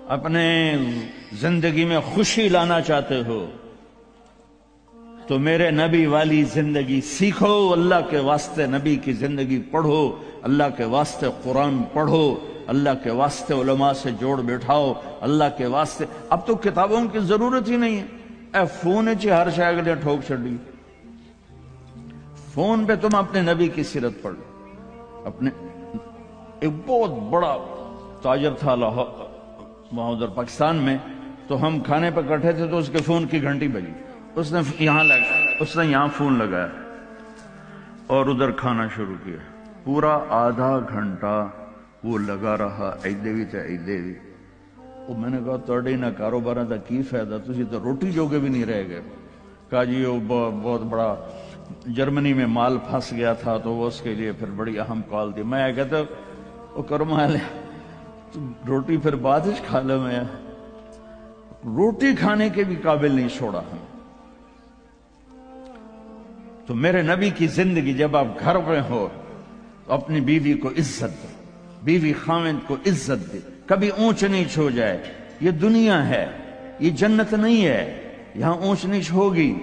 اپنے زندگی میں خوشی لانا چاہتے ہو تو میرے نبی والی زندگی سیکھو، اللہ کے واسطے نبی کی زندگی پڑھو، اللہ کے واسطے قرآن پڑھو، اللہ کے واسطے علماء سے جوڑ بٹھاؤ، اللہ کے واسطے۔ اب تو کتابوں کی ضرورت ہی نہیں ہے، اے فون چی ہر شے کے ٹھوک چھڑی، فون پہ تم اپنے نبی کی سیرت پڑھ لو۔ اپنے ایک بہت بڑا تاجر تھا وہاں ادھر پاکستان میں، تو ہم کھانے پہ کٹھے تھے تو اس کے فون کی گھنٹی بجی، اس نے یہاں فون لگایا اور ادھر کھانا شروع کیا، پورا آدھا گھنٹہ وہ لگا رہا، ایدے بھی تے ایدے بھی۔ وہ میں نے کہا توڑی نہ کاروبار دا کی فائدہ، تسی تو روٹی جوگے بھی نہیں رہ گئے۔ کہا جی وہ بہت بڑا جرمنی میں مال پھنس گیا تھا تو وہ اس کے لیے پھر بڑی اہم کال تھی۔ میں کہتا وہ کرما لے روٹی پھر بعد ہی کھا لے، میں روٹی کھانے کے بھی قابل نہیں چھوڑا ہم۔ تو میرے نبی کی زندگی جب آپ گھر میں ہو تو اپنی بیوی کو عزت دو، بیوی خاوند کو عزت دے، کبھی اونچ نیچ ہو جائے۔ یہ دنیا ہے، یہ جنت نہیں ہے، یہاں اونچ نیچ ہوگی۔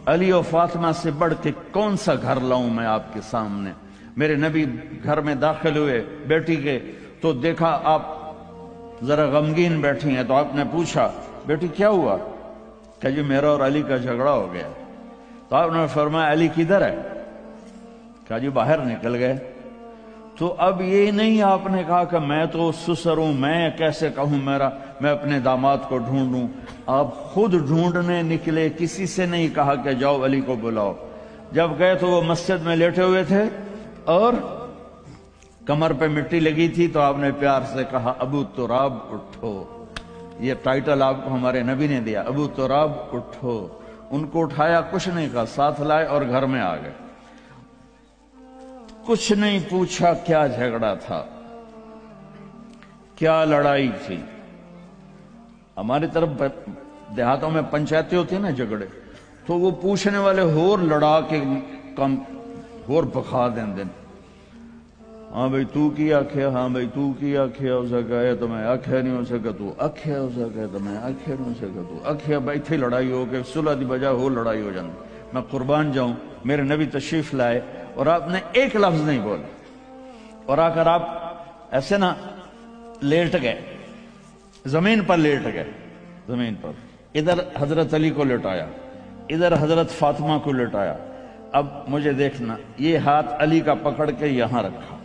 علی و فاطمہ سے بڑھ کے کون سا گھر لاؤں میں آپ کے سامنے؟ میرے نبی گھر میں داخل ہوئے بیٹی کے تو دیکھا آپ ذرا غمگین بیٹھی ہیں، تو آپ نے پوچھا بیٹی کیا ہوا؟ کہ جی میرا اور علی کا جھگڑا ہو گیا۔ تو آپ نے فرمایا علی کدھر ہے؟ کہا جی باہر نکل گئے۔ تو اب یہ نہیں آپ نے کہا کہ میں تو سسر ہوں، میں کیسے کہوں میں اپنے داماد کو ڈھونڈوں۔ آپ خود ڈھونڈنے نکلے، کسی سے نہیں کہا کہ جاؤ علی کو بلاؤ۔ جب گئے تو وہ مسجد میں لیٹے ہوئے تھے اور کمر پہ مٹی لگی تھی، تو آپ نے پیار سے کہا ابو تراب اٹھو۔ یہ ٹائٹل آپ کو ہمارے نبی نے دیا، ابو تراب اٹھو۔ ان کو اٹھایا، کچھ نہیں کہا، ساتھ لائے اور گھر میں آ گئے۔ کچھ نہیں پوچھا کیا جھگڑا تھا، کیا لڑائی تھی۔ ہماری طرف دیہاتوں میں پنچایتیں ہوتی ہیں نا جھگڑے، تو وہ پوچھنے والے ہور لڑا کے کم ہور بخا دیں۔ ہاں بھئی تو کی آکھیا، ہاں بھئی تو کی آکھیا، ہو سکا ہے تو میں آکھیا نہیں ہو سکا، تو آکھیا ہو سکا ہے تو میں آکھیا نہیں ہو سکا، تو آکھیا بھائی تھی لڑائی ہو کے صلح دی بجائے ہو لڑائی ہو جاندی۔ میں قربان جاؤں، میرے نبی تشریف لائے اور آپ نے ایک لفظ نہیں بولا، اور آ کر آپ ایسے نا لیٹ گئے، زمین پر لیٹ گئے، زمین پر۔ ادھر حضرت علی کو لٹایا، ادھر حضرت فاطمہ کو لٹایا۔ اب مجھے دیکھنا، یہ ہاتھ علی کا پکڑ کے یہاں رکھا،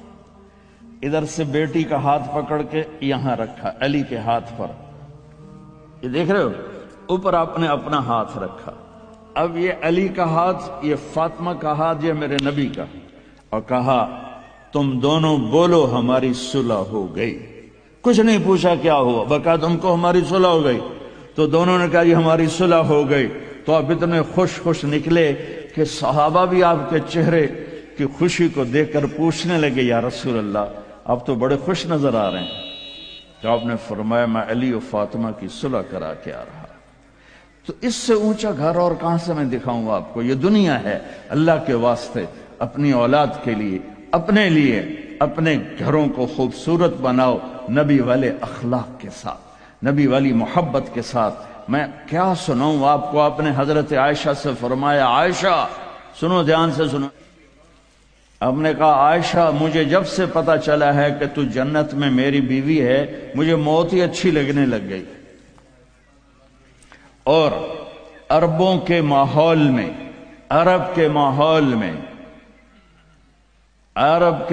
ادھر سے بیٹی کا ہاتھ پکڑ کے یہاں رکھا علی کے ہاتھ پر، یہ دیکھ رہے ہو، اوپر آپ نے اپنا ہاتھ رکھا۔ اب یہ علی کا ہاتھ، یہ فاطمہ کا ہاتھ، یہ میرے نبی کا، اور کہا تم دونوں بولو ہماری صلح ہو گئی۔ کچھ نہیں پوچھا کیا ہوا، بکا تم کو ہماری صلح ہو گئی۔ تو دونوں نے کہا یہ ہماری صلح ہو گئی۔ تو آپ اتنے خوش نکلے کہ صحابہ بھی آپ کے چہرے کی خوشی کو دیکھ کر پوچھنے لگے یا رسول اللہ آپ تو بڑے خوش نظر آ رہے ہیں۔ تو آپ نے فرمایا میں علی و فاطمہ کی صلح کرا کے آ رہا۔ تو اس سے اونچا گھر اور کہاں سے میں دکھاؤں آپ کو؟ یہ دنیا ہے، اللہ کے واسطے اپنی اولاد کے لیے، اپنے لیے، اپنے گھروں کو خوبصورت بناؤ نبی والے اخلاق کے ساتھ، نبی والی محبت کے ساتھ۔ میں کیا سناؤں آپ کو؟ آپ نے حضرت عائشہ سے فرمایا عائشہ سنو، دھیان سے سنو۔ آپ نے کہا عائشہ مجھے جب سے پتا چلا ہے کہ تو جنت میں میری بیوی ہے، مجھے موت ہی اچھی لگنے لگ گئی۔ اور عربوں کے ماحول میں، عرب کے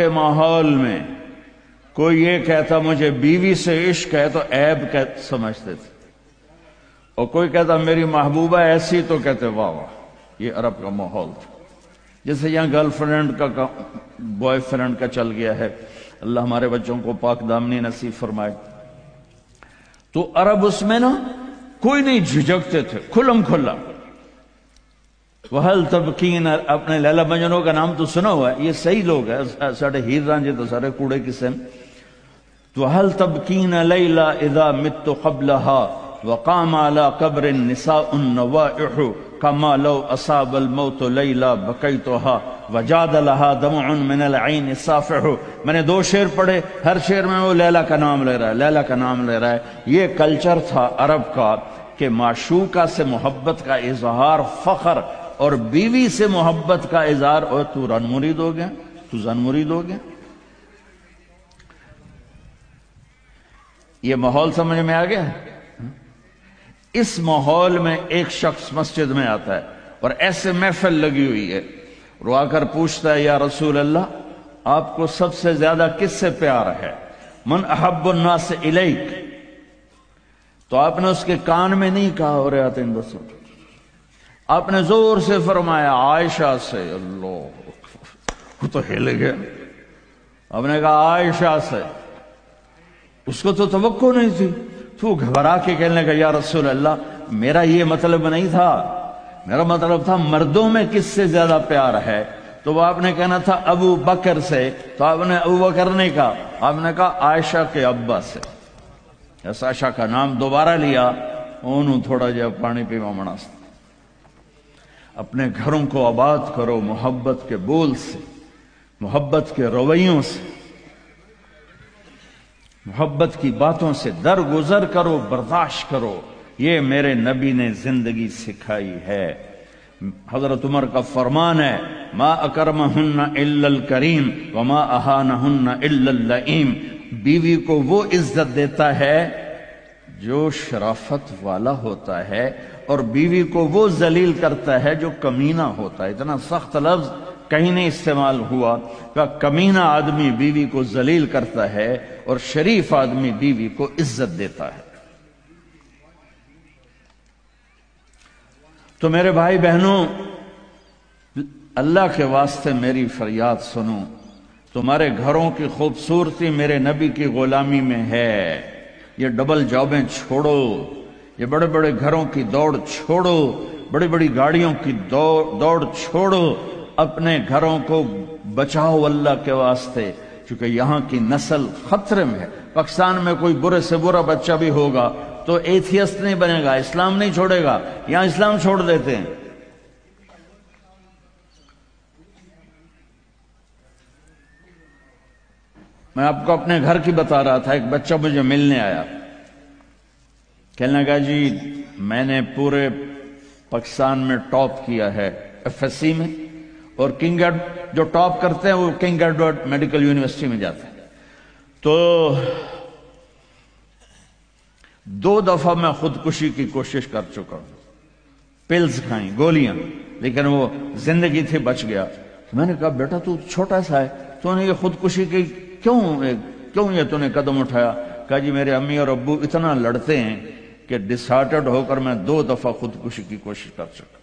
ماحول میں کوئی یہ کہتا مجھے بیوی سے عشق ہے تو عیب سمجھتے تھے، اور کوئی کہتا میری محبوبہ ایسی تو کہتے واہ واہ۔ یہ عرب کا ماحول تھا، جیسے یہاں گرل فرینڈ کا بوائے فرینڈ کا چل گیا ہے۔ اللہ ہمارے بچوں کو پاک دامنی نصیب فرمائے۔ تو عرب اس میں نا کوئی نہیں جھجکتے تھے، کھلم کھلا۔ وَهَلْ تَبْكِينَ، اپنے لیلا مجنوں کا نام تو سنا ہوا ہے، یہ صحیح لوگ ہیں، ساڑھے ہیر رانجے تو سارے کوڑے قسم۔ تو وَهَلْ تَبْكِينَ لَيْلَا اِذَا مِتُّ قَبْلَهَا وَقَامَ عَلَى قَبْرِ النِّسَاءُ النَّوَائِحُ کما لو اصاب الموت لیلا بکیتھا وجاد لہا دمع من العین صافح. میں نے 2 شعر پڑھے، ہر شعر میں وہ لیلا کا نام لے رہا ہے، لیلا کا نام لے رہا ہے. یہ کلچر تھا عرب کا کہ معشوقہ سے محبت کا اظہار فخر، اور بیوی سے محبت کا اظہار اور تو رن مرید ہو گیا، تو زن مرید ہو گیا. یہ ماحول سمجھ میں آ گیا. اس ماحول میں ایک شخص مسجد میں آتا ہے اور ایسے محفل لگی ہوئی ہے، رو آ کر پوچھتا ہے یا رسول اللہ آپ کو سب سے زیادہ کس سے پیار ہے؟ من احب الناس الیک. تو آپ نے اس کے کان میں نہیں کہا ہو رہا تین بس، آپ نے زور سے فرمایا عائشہ سے. اللہ، وہ تو ہل گیا. آپ نے کہا عائشہ سے. اس کو تو توقع نہیں تھی. تو گھبرا کے کہنے لگا یا رسول اللہ میرا یہ مطلب نہیں تھا، میرا مطلب تھا مردوں میں کس سے زیادہ پیار ہے. تو وہ آپ نے کہنا تھا ابو بکر سے، تو آپ نے ابو بکر نہیں کہا، آپ نے کہا عائشہ کے ابا سے. عائشہ کا نام دوبارہ لیا، انہوں تھوڑا جا پانی پیوا مناسب. اپنے گھروں کو آباد کرو محبت کے بول سے، محبت کے رویوں سے، محبت کی باتوں سے درگزر کرو، برداشت کرو. یہ میرے نبی نے زندگی سکھائی ہے. حضرت عمر کا فرمان ہے ما اکرمہن الا الکریم وما اہانہن الا اللئیم. بیوی کو وہ عزت دیتا ہے جو شرافت والا ہوتا ہے، اور بیوی کو وہ ذلیل کرتا ہے جو کمینہ ہوتا ہے. اتنا سخت لفظ کہیں نہیں استعمال ہوا کہ کمینہ آدمی بیوی کو ذلیل کرتا ہے اور شریف آدمی بیوی کو عزت دیتا ہے. تو میرے بھائی بہنوں، اللہ کے واسطے میری فریاد سنو. تمہارے گھروں کی خوبصورتی میرے نبی کی غلامی میں ہے. یہ ڈبل جابیں چھوڑو، یہ بڑے بڑے گھروں کی دوڑ چھوڑو، بڑی بڑی گاڑیوں کی دوڑ چھوڑو. اپنے گھروں کو بچاؤ اللہ کے واسطے، چونکہ یہاں کی نسل خطرے میں ہے. پاکستان میں کوئی برے سے برا بچہ بھی ہوگا تو ایتھیسٹ نہیں بنے گا، اسلام نہیں چھوڑے گا. یہاں اسلام چھوڑ دیتے ہیں. میں آپ کو اپنے گھر کی بتا رہا تھا. ایک بچہ مجھے ملنے آیا، کہنے لگا جی میں نے پورے پاکستان میں ٹاپ کیا ہے ایف ایس سی میں، اور کنگ جو ٹاپ کرتے ہیں وہ کنگ ایڈورڈ میڈیکل یونیورسٹی میں جاتے ہیں. تو 2 دفعہ میں خودکشی کی کوشش کر چکا ہوں، پلز کھائیں، گولیاں، لیکن وہ زندگی تھی بچ گیا. میں نے کہا بیٹا تو چھوٹا سا ہے، تو نے یہ خودکشی کی کیوں یہ تو نے قدم اٹھایا؟ کہا جی میرے امی اور ابو اتنا لڑتے ہیں کہ ڈسہارٹڈ ہو کر میں 2 دفعہ خودکشی کی کوشش کر چکا.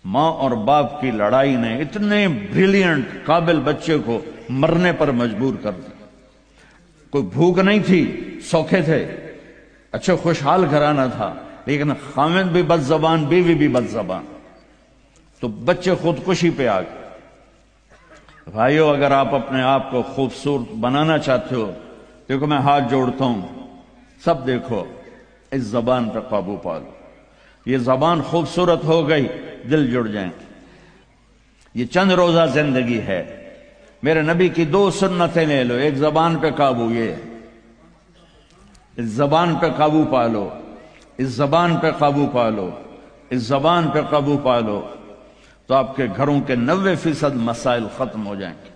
ماں اور باپ کی لڑائی نے اتنے بریلینٹ قابل بچے کو مرنے پر مجبور کر دیا. کوئی بھوک نہیں تھی، سوکھے تھے، اچھے خوشحال گھرانہ تھا، لیکن خامد بھی بد زبان، بیوی بھی بد زبان، تو بچے خودکشی پہ آ گئے. بھائیو اگر آپ اپنے آپ کو خوبصورت بنانا چاہتے ہو، دیکھو میں ہاتھ جوڑتا ہوں، سب دیکھو، اس زبان پہ قابو پالو. یہ زبان خوبصورت ہو گئی، دل جڑ جائیں. یہ چند روزہ زندگی ہے. میرے نبی کی 2 سنتیں لے لو. ایک زبان پہ قابو، یہ اس زبان پہ قابو پالو، اس زبان پہ قابو پالو، اس زبان پہ قابو پالو، تو آپ کے گھروں کے 90% مسائل ختم ہو جائیں گے.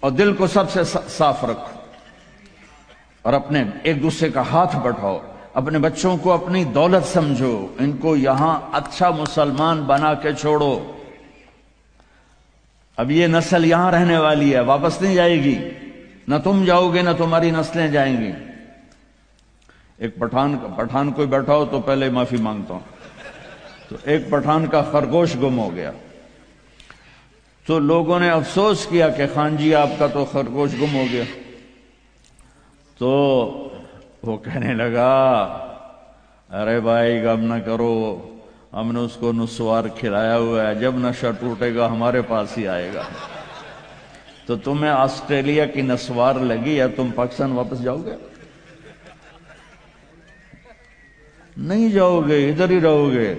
اور دل کو سب سے صاف رکھو، اور اپنے ایک دوسرے کا ہاتھ بٹھاؤ. اپنے بچوں کو اپنی دولت سمجھو، ان کو یہاں اچھا مسلمان بنا کے چھوڑو. اب یہ نسل یہاں رہنے والی ہے، واپس نہیں جائے گی. نہ تم جاؤ گے نہ تمہاری نسلیں جائیں گی. ایک پٹھان کوئی بیٹھا ہو تو پہلے معافی مانگتا ہوں. تو ایک پٹھان کا خرگوش گم ہو گیا، تو لوگوں نے افسوس کیا کہ خان جی آپ کا تو خرگوش گم ہو گیا. تو وہ کہنے لگا ارے بھائی غم نہ کرو، ہم نے اس کو نسوار کھلایا ہوا ہے، جب نشہ ٹوٹے گا ہمارے پاس ہی آئے گا. تو تمہیں آسٹریلیا کی نسوار لگی یا تم پاکستان واپس جاؤ گے؟ نہیں جاؤ گے، ادھر ہی رہو گے.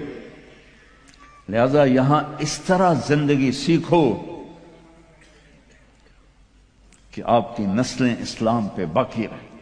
لہذا یہاں اس طرح زندگی سیکھو کہ آپ کی نسلیں اسلام پہ باقی رہیں۔